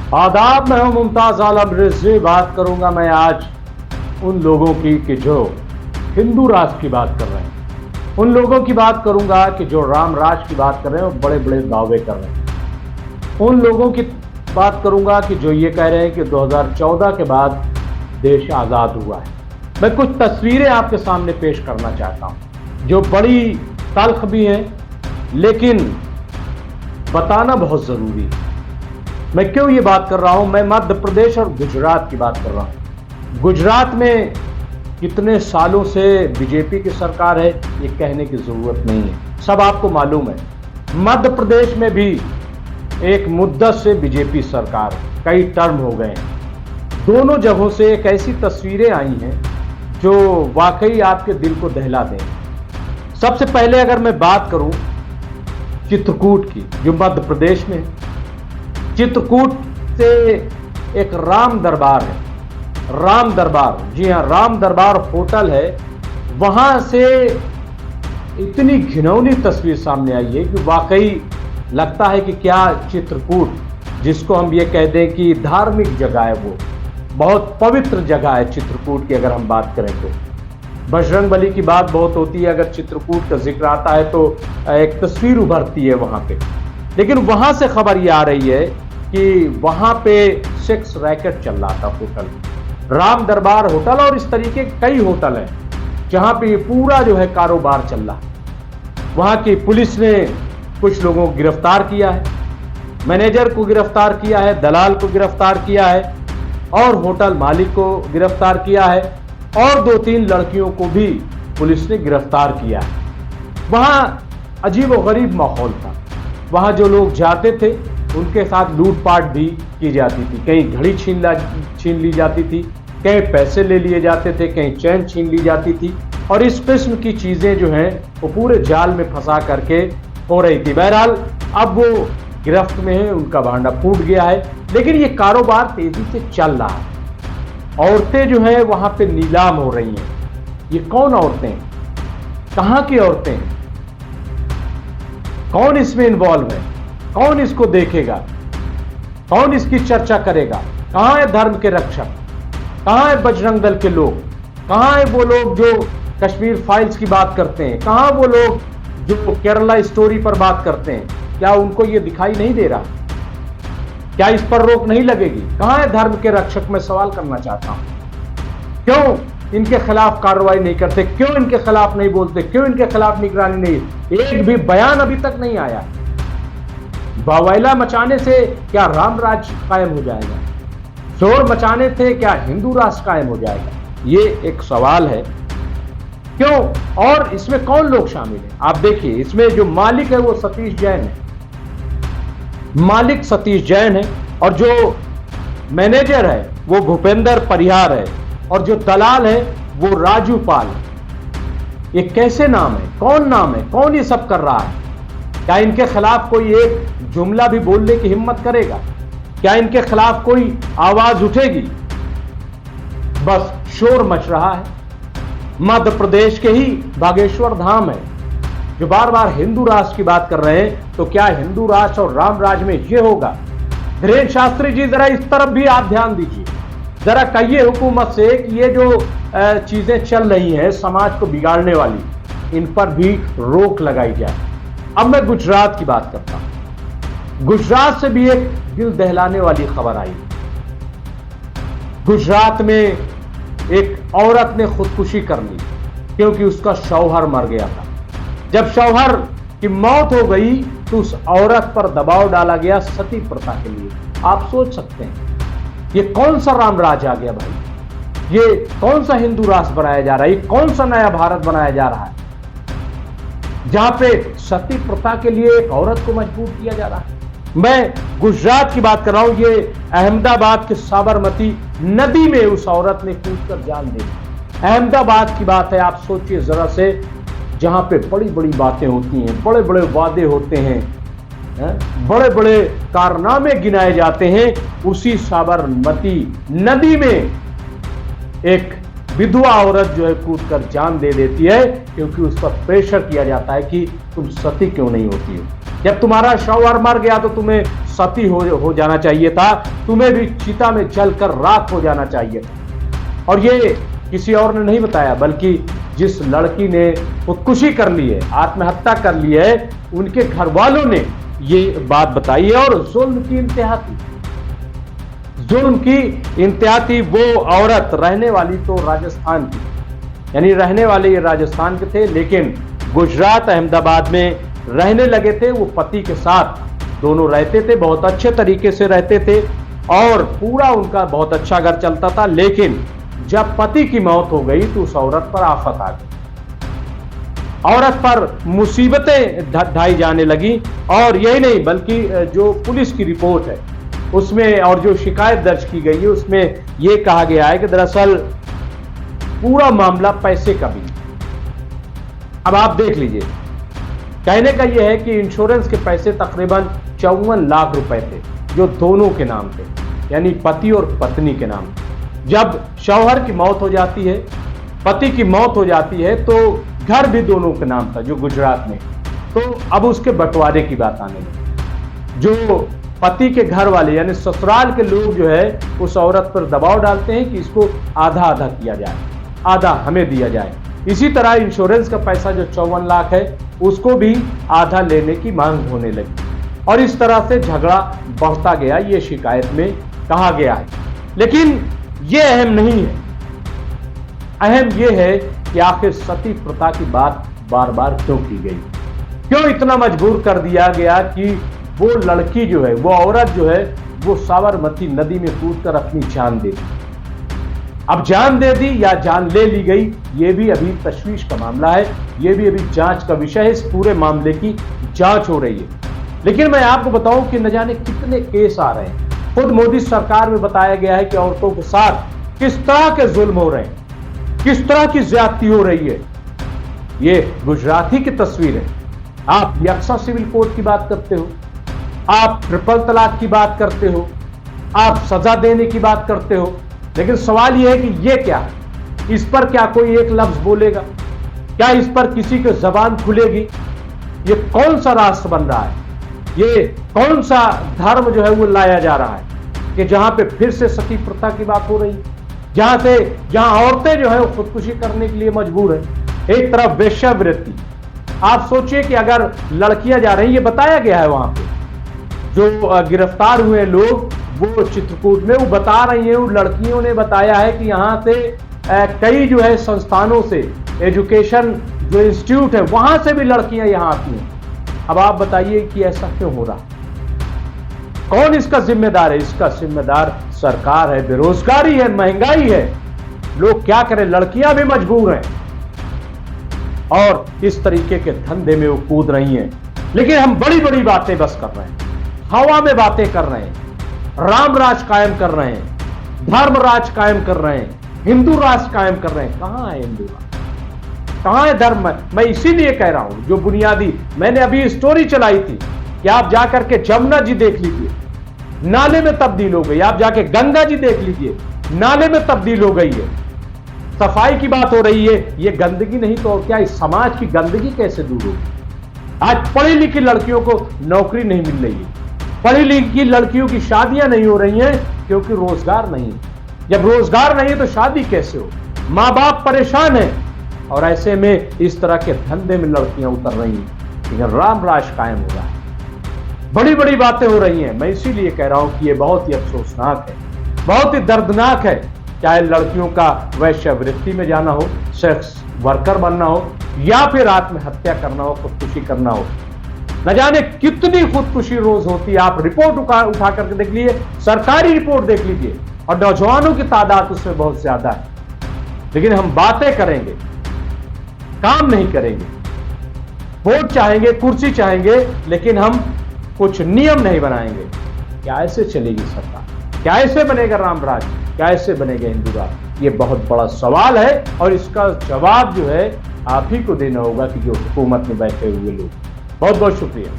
आदाब, मैं हूं मुमताज आलम रिजवी। बात करूंगा मैं आज उन लोगों की कि जो हिंदू राष्ट्र की बात कर रहे हैं, उन लोगों की बात करूंगा कि जो राम राज की बात कर रहे हैं और बड़े बड़े दावे कर रहे हैं। उन लोगों की बात करूंगा कि जो ये कह रहे हैं कि 2014 के बाद देश आज़ाद हुआ है। मैं कुछ तस्वीरें आपके सामने पेश करना चाहता हूं जो बड़ी तल्ख भी हैं, लेकिन बताना बहुत ज़रूरी है। मैं क्यों ये बात कर रहा हूं? मैं मध्य प्रदेश और गुजरात की बात कर रहा हूं। गुजरात में कितने सालों से बीजेपी की सरकार है ये कहने की जरूरत नहीं है, सब आपको मालूम है। मध्य प्रदेश में भी एक मुद्दत से बीजेपी सरकार है, कई टर्म हो गए हैं। दोनों जगहों से एक ऐसी तस्वीरें आई हैं जो वाकई आपके दिल को दहला दें। सबसे पहले अगर मैं बात करूं चित्रकूट की, जो मध्य प्रदेश में है। चित्रकूट से एक राम दरबार है, राम दरबार, जी हाँ, राम दरबार होटल है। वहां से इतनी घिनौनी तस्वीर सामने आई है कि वाकई लगता है कि क्या चित्रकूट, जिसको हम ये कह दें कि धार्मिक जगह है, वो बहुत पवित्र जगह है चित्रकूट की। अगर हम बात करें तो बजरंगबली की बात बहुत होती है, अगर चित्रकूट का जिक्र आता है तो एक तस्वीर उभरती है वहां पे। लेकिन वहां से खबर ये आ रही है कि वहां पे सेक्स रैकेट चल रहा था होटल, राम दरबार होटल, और इस तरीके के कई होटल हैं जहां पे पूरा जो है कारोबार चल रहा है। वहां की पुलिस ने कुछ लोगों को गिरफ्तार किया है, मैनेजर को गिरफ्तार किया है, दलाल को गिरफ्तार किया है और होटल मालिक को गिरफ्तार किया है, और 2-3 लड़कियों को भी पुलिस ने गिरफ्तार किया है। वहां अजीबोगरीब माहौल था। वहां जो लोग जाते थे उनके साथ लूटपाट भी की जाती थी, कहीं घड़ी छीन ली जाती थी, कहीं पैसे ले लिए जाते थे, कहीं चैन छीन ली जाती थी, और इस किस्म की चीजें जो हैं वो पूरे जाल में फंसा करके हो रही थी। बहरहाल अब वो गिरफ्त में है, उनका भांडा फूट गया है, लेकिन ये कारोबार तेजी से चल रहा है। औरतें जो है वहां पे नीलाम हो रही हैं। ये कौन औरतें, कहां की औरतें हैं, कौन इसमें इन्वॉल्व है, कौन इसको देखेगा, कौन इसकी चर्चा करेगा? कहां है धर्म के रक्षक, कहां है बजरंग दल के लोग, कहां है वो लोग जो कश्मीर फाइल्स की बात करते हैं, कहां वो लोग जो केरला स्टोरी पर बात करते हैं? क्या उनको ये दिखाई नहीं दे रहा? क्या इस पर रोक नहीं लगेगी? कहां है धर्म के रक्षक? मैं सवाल करना चाहता हूं। क्यों इनके खिलाफ कार्रवाई नहीं करते? क्यों इनके खिलाफ नहीं बोलते? क्यों इनके खिलाफ निगरानी नहीं? एक भी बयान अभी तक नहीं आया। बवाइला मचाने से क्या राम राज्य कायम हो जाएगा? शोर मचाने से क्या हिंदू राष्ट्र कायम हो जाएगा? ये एक सवाल है। क्यों? और इसमें कौन लोग शामिल हैं? आप देखिए, इसमें जो मालिक है वो सतीश जैन है, मालिक सतीश जैन है, और जो मैनेजर है वो भूपेंद्र परिहार है, और जो दलाल है वो राजू पाल है। ये कैसे नाम है? कौन नाम है? कौन ये सब कर रहा है? क्या इनके खिलाफ कोई एक जुमला भी बोलने की हिम्मत करेगा? क्या इनके खिलाफ कोई आवाज उठेगी? बस शोर मच रहा है। मध्य प्रदेश के ही बागेश्वर धाम है जो बार बार हिंदू राष्ट्र की बात कर रहे हैं, तो क्या हिंदू राष्ट्र और राम राज में ये होगा? धीरेन्द्र शास्त्री जी, जरा इस तरफ भी आप ध्यान दीजिए। जरा कहिए हुकूमत से कि ये जो चीजें चल रही हैं समाज को बिगाड़ने वाली, इन पर भी रोक लगाई जाए। अब मैं गुजरात की बात करता हूं। गुजरात से भी एक दिल दहलाने वाली खबर आई। गुजरात में एक औरत ने खुदकुशी कर ली क्योंकि उसका शौहर मर गया था। जब शौहर की मौत हो गई तो उस औरत पर दबाव डाला गया सती प्रथा के लिए। आप सोच सकते हैं ये कौन सा राम राज आ गया भाई? ये कौन सा हिंदू राष्ट्र बनाया जा रहा है? ये कौन सा नया भारत बनाया जा रहा है जहां पे सती प्रथा के लिए एक औरत को मजबूर किया जा रहा है? मैं गुजरात की बात कर रहा हूं। ये अहमदाबाद के साबरमती नदी में उस औरत ने कूदकर जान दे दी। अहमदाबाद की बात है, आप सोचिए जरा से, जहां पे बड़ी बड़ी बातें होती हैं, बड़े बड़े वादे होते हैं, बड़े बड़े कारनामे गिनाए जाते हैं, उसी साबरमती नदी में एक विधवा औरत जो है कूदकर जान दे देती है क्योंकि उस पर प्रेशर किया जाता है कि तुम सती क्यों नहीं होती हो। जब तुम्हारा शौहर मर गया तो तुम्हें सती हो जाना चाहिए था, तुम्हें भी चिता में जलकर राख हो जाना चाहिए था। और ये किसी और ने नहीं बताया, बल्कि जिस लड़की ने खुदकुशी कर ली है, आत्महत्या कर ली है, उनके घर वालों ने ये बात बताई है। और जुल्म की इंतहा थी, जुल्म की इंतहा थी। वो औरत रहने वाली तो राजस्थान की, यानी रहने वाले ये राजस्थान के थे, लेकिन गुजरात अहमदाबाद में रहने लगे थे। वो पति के साथ दोनों रहते थे, बहुत अच्छे तरीके से रहते थे और पूरा उनका बहुत अच्छा घर चलता था। लेकिन जब पति की मौत हो गई तो उस औरत पर आफत आ गई, औरत पर मुसीबतें ढाई जाने लगी। और यही नहीं, बल्कि जो पुलिस की रिपोर्ट है उसमें और जो शिकायत दर्ज की गई है उसमें यह कहा गया है कि दरअसल पूरा मामला पैसे का भी। अब आप देख लीजिए, कहने का यह है कि इंश्योरेंस के पैसे तकरीबन 54 लाख रुपए थे, जो दोनों के नाम थे, यानी पति और पत्नी के नाम। जब शौहर की मौत हो जाती है, पति की मौत हो जाती है, तो घर भी दोनों के नाम था, जो गुजरात में। तो अब उसके बंटवारे की बात आने लगी। जो पति के घर वाले यानी ससुराल के लोग जो है उस औरत पर दबाव डालते हैं कि इसको आधा आधा किया जाए, आधा हमें दिया जाए। इसी तरह इंश्योरेंस का पैसा जो 54 लाख है उसको भी आधा लेने की मांग होने लगी और इस तरह से झगड़ा बढ़ता गया, ये शिकायत में कहा गया है। लेकिन ये अहम नहीं है, अहम ये है कि आखिर सती प्रथा की बात बार बार क्यों की गई, क्यों इतना मजबूर कर दिया गया कि वो लड़की जो है, वो औरत जो है, वो साबरमती नदी में कूदकर अपनी जान दे दी। अब जान दे दी या जान ले ली गई, ये भी अभी तशवीश का मामला है, ये भी अभी जांच का विषय है। इस पूरे मामले की जांच हो रही है। लेकिन मैं आपको बताऊं कि न जाने कितने केस आ रहे हैं। खुद मोदी सरकार में बताया गया है कि औरतों के साथ किस तरह के जुल्म हो रहे हैं, किस तरह की ज्यादती हो रही है। ये गुजरात ही की तस्वीर है। आप यक्सा सिविल कोड की बात करते हो, आप ट्रिपल तलाक की बात करते हो, आप सजा देने की बात करते हो, लेकिन सवाल यह है कि यह क्या है, इस पर क्या कोई एक लफ्ज बोलेगा? क्या इस पर किसी की जबान खुलेगी? ये कौन सा राष्ट्र बन रहा है? ये कौन सा धर्म जो है वो लाया जा रहा है कि जहां पे फिर से सती प्रथा की बात हो रही है, जहां औरतें जो है वो खुदकुशी करने के लिए मजबूर है। एक तरफ वेश्यावृत्ति, आप सोचिए कि अगर लड़कियां जा रही, ये बताया गया है वहां पे जो गिरफ्तार हुए लोग वो चित्रकूट में, वो बता रही हैं, उन लड़कियों ने बताया है कि यहाँ से कई जो है संस्थानों से, एजुकेशन जो इंस्टीट्यूट है वहां से भी लड़कियां यहाँ आती हैं। अब आप बताइए कि ऐसा क्यों हो रहा, कौन इसका जिम्मेदार है? इसका जिम्मेदार सरकार है, बेरोजगारी है, महंगाई है। लोग क्या करें, लड़कियां भी मजबूर हैं और इस तरीके के धंधे में वो कूद रही हैं। लेकिन हम बड़ी बड़ी बातें बस कर रहे हैं, हवा में बातें कर रहे हैं, राम राज कायम कर रहे हैं, धर्म राज कायम कर रहे हैं, हिंदू राज कायम कर रहे हैं। कहां है हिंदू राज, कहां है धर्म? मैं इसीलिए कह रहा हूं, जो बुनियादी, मैंने अभी स्टोरी चलाई थी कि आप जाकर के जमुना जी देख लीजिए, नाले में तब्दील हो गई। आप जाके गंगा जी देख लीजिए, नाले में तब्दील हो गई है। सफाई की बात हो रही है, ये गंदगी नहीं तो और क्या, इस समाज की गंदगी कैसे दूर होगी? आज पढ़ी लिखी लड़कियों को नौकरी नहीं मिल रही है, पढ़ी लिखी लड़कियों की शादियां नहीं हो रही हैं क्योंकि रोजगार नहीं। जब रोजगार नहीं है तो शादी कैसे हो? मां बाप परेशान हैं और ऐसे में इस तरह के धंधे में लड़कियां उतर रही हैं। लेकिन राम राज कायम हो रहा है, बड़ी बड़ी बातें हो रही हैं। मैं इसीलिए कह रहा हूं कि यह बहुत ही अफसोसनाक है, बहुत ही दर्दनाक है। चाहे लड़कियों का वैश्यावृत्ति में जाना हो, सेक्स वर्कर बनना हो, या फिर आत्महत्या करना हो, खुदकुशी करना हो। न जाने कितनी खुदकुशी रोज होती है। आप रिपोर्ट उठा करके देख लीजिए, सरकारी रिपोर्ट देख लीजिए, और नौजवानों की तादाद उसमें बहुत ज्यादा है। लेकिन हम बातें करेंगे, काम नहीं करेंगे, वोट चाहेंगे, कुर्सी चाहेंगे, लेकिन हम कुछ नियम नहीं बनाएंगे। क्या ऐसे चलेगी सरकार? क्या ऐसे बनेगा राम राज? क्या ऐसे बनेगा हिंदू राज? ये बहुत बड़ा सवाल है और इसका जवाब जो है आप ही को देना होगा कि जो हुकूमत में बैठे हुए लोग। बहुत बहुत शुक्रिया।